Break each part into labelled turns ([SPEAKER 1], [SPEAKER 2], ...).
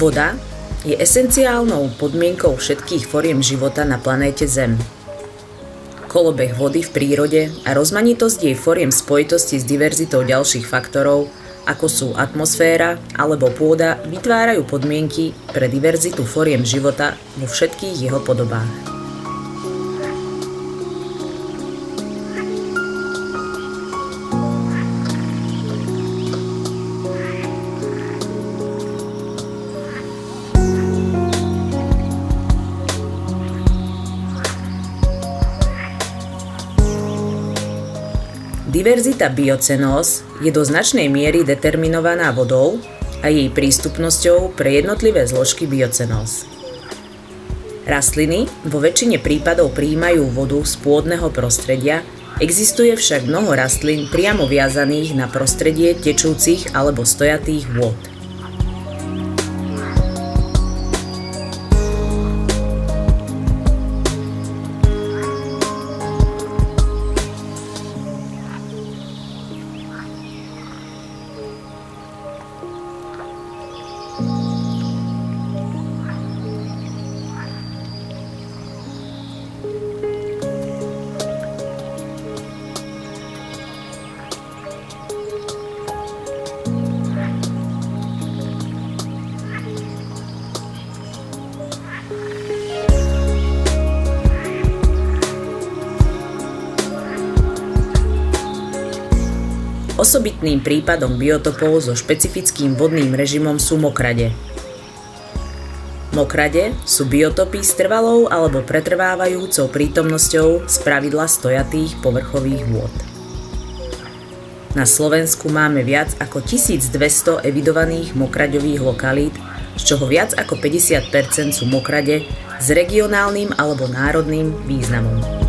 [SPEAKER 1] Voda je esenciálnou podmienkou všetkých foriem života na planéte Zem. Kolobeh vody v prírode a rozmanitosť jej foriem v spojitosti s diverzitou ďalších faktorov, ako sú atmosféra alebo pôda, vytvárajú podmienky pre diverzitu foriem života vo všetkých jeho podobách. Diverzita biocenóz je do značnej miery determinovaná vodou a jej prístupnosťou pre jednotlivé zložky biocenóz. Rastliny vo väčšine prípadov prijímajú vodu z pôdneho prostredia, existuje však mnoho rastlín priamo viazaných na prostredie tečúcich alebo stojatých vôd. Osobitným prípadom biotopov so špecifickým vodným režimom sú mokrade. Mokrade sú biotopy s trvalou alebo pretrvávajúcou prítomnosťou spravidla stojatých povrchových vôd. Na Slovensku máme viac ako 1200 evidovaných mokraďových lokalít, z čoho viac ako 50% sú mokrade s regionálnym alebo národným významom.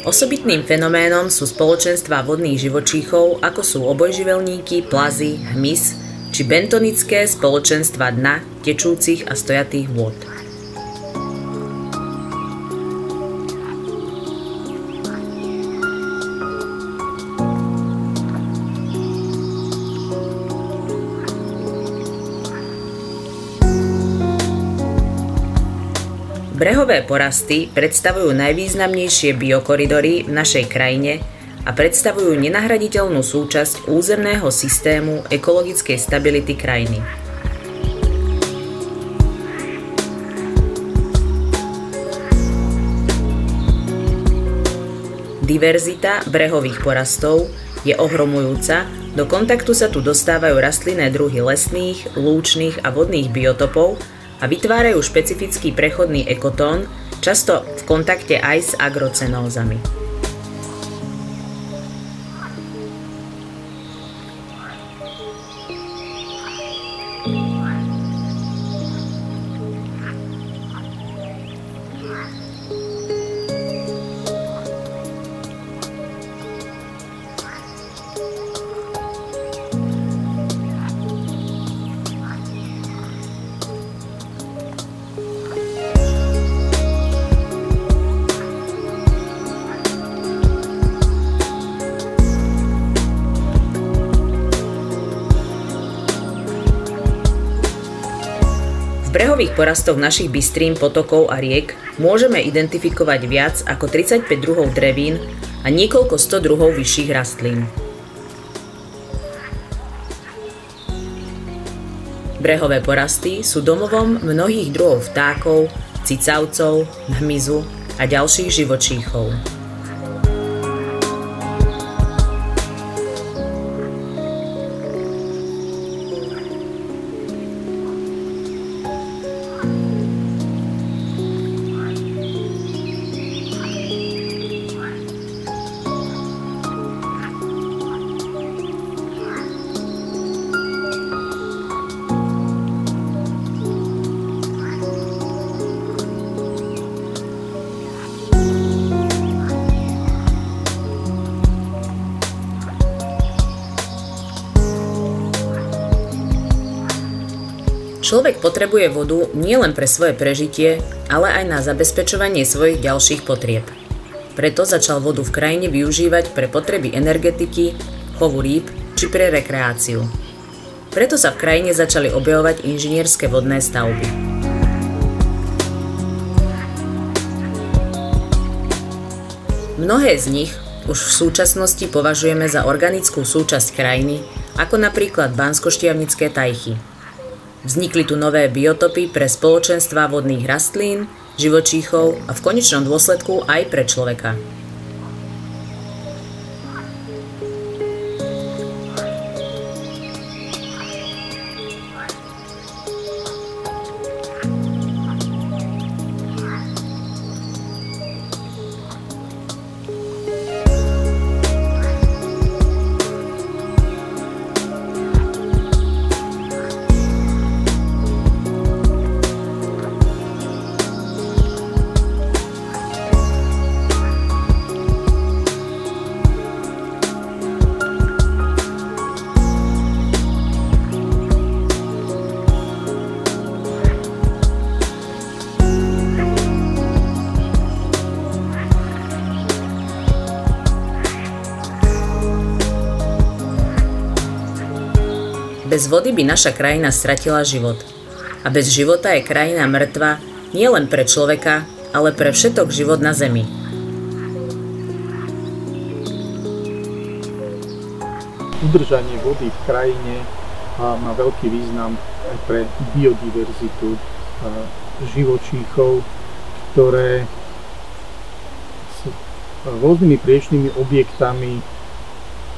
[SPEAKER 1] Osobitným fenoménom sú spoločenstvá vodných živočíchov, ako sú obojživelníky, plazy, hmyz či bentonické spoločenstvá dna, tečúcich a stojatých vôd. Brehové porasty predstavujú najvýznamnejšie biokoridory v našej krajine a predstavujú nenahraditeľnú súčasť územného systému ekologickej stability krajiny. Diverzita brehových porastov je ohromujúca, do kontaktu sa tu dostávajú rastlinné druhy lesných, lúčnych a vodných biotopov a vytvárajú špecifický prechodný ekotón, často v kontakte aj s agrocenózami. V brehových porastoch našich bystrín, potokov a riek môžeme identifikovať viac ako 35 druhov drevín a niekoľko 100 druhov vyšších rastlín. Brehové porasty sú domovom mnohých druhov vtákov, cicavcov, hmyzu a ďalších živočíchov. Človek potrebuje vodu nielen pre svoje prežitie, ale aj na zabezpečovanie svojich ďalších potrieb. Preto začal vodu v krajine využívať pre potreby energetiky, chovu rýb či pre rekreáciu. Preto sa v krajine začali objavovať inžinierske vodné stavby. Mnohé z nich už v súčasnosti považujeme za organickú súčasť krajiny, ako napríklad Banskoštiavnické tajchy. Vznikli tu nové biotopy pre spoločenstvá vodných rastlín, živočíchov a v konečnom dôsledku aj pre človeka. Bez vody by naša krajina stratila život. A bez života je krajina mŕtva nielen pre človeka, ale pre všetok život na Zemi.
[SPEAKER 2] Udržanie vody v krajine má veľký význam aj pre biodiverzitu živočíchov, ktoré s rôznymi priečnými objektami,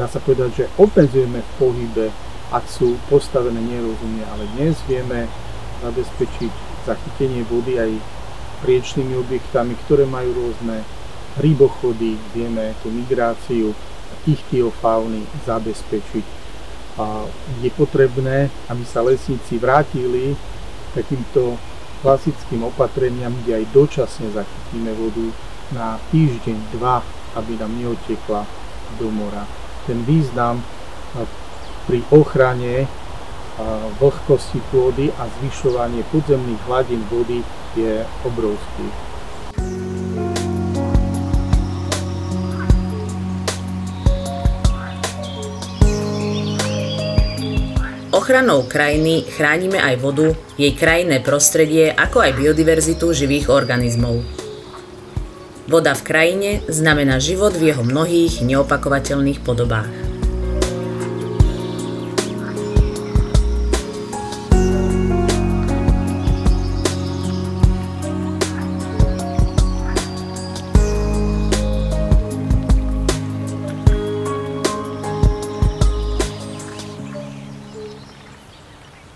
[SPEAKER 2] dá sa povedať, že obmedzujeme v pohybe, ak sú postavené nerozumne, ale dnes vieme zabezpečiť zachytenie vody aj priečnými objektami, ktoré majú rôzne rybochody, vieme tú migráciu ichtiofauny zabezpečiť. Je potrebné, aby sa lesníci vrátili takýmto klasickým opatreniam, kde aj dočasne zachytíme vodu na týždeň, dva, aby nám neotekla do mora. Ten význam pri ochrane vlhkosti pôdy a zvyšovanie podzemných hladín vody je obrovský.
[SPEAKER 1] Ochranou krajiny chránime aj vodu, jej krajinné prostredie, ako aj biodiverzitu živých organizmov. Voda v krajine znamená život v jeho mnohých neopakovateľných podobách.